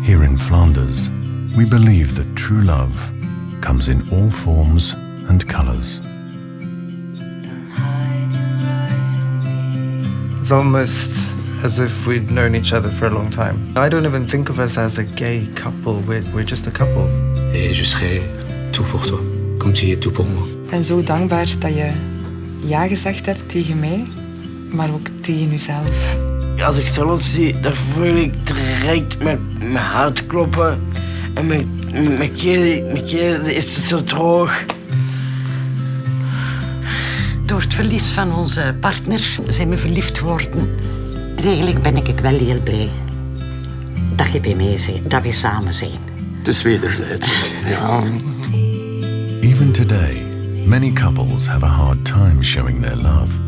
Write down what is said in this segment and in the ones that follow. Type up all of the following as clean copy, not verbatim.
Here in Flanders, we believe that true love comes in all forms and colors. It's almost as if we'd known each other for a long time. I don't even think of us as a gay couple. We're just a couple. Et je serai tout pour toi, comme tu es tout pour moi. Ik ben zo dankbaar dat je ja gezegd hebt tegen mij, maar ook tegen jezelf. Als ik Charlotte zie, dan voel ik direct mijn hart kloppen. En mijn keel is zo droog. Door het verlies van onze partner zijn we verliefd geworden. Eigenlijk ben ik wel heel blij dat je bij mij bent, dat we samen zijn. Het is wederzijds. Ja. Even today, many couples have a hard time showing their love.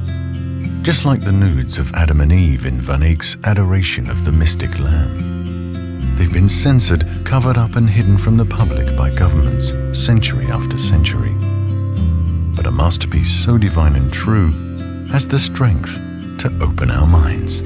Just like the nudes of Adam and Eve in Van Eyck's Adoration of the Mystic Lamb. They've been censored, covered up and hidden from the public by governments century after century. But a masterpiece so divine and true has the strength to open our minds.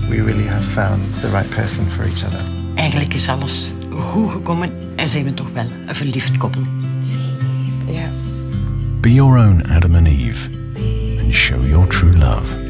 We really have found the right person for each other. Eigenlijk is alles goed gekomen en zijn we toch wel een verliefd koppel. Ja. Be your own Adam and Eve and show your true love.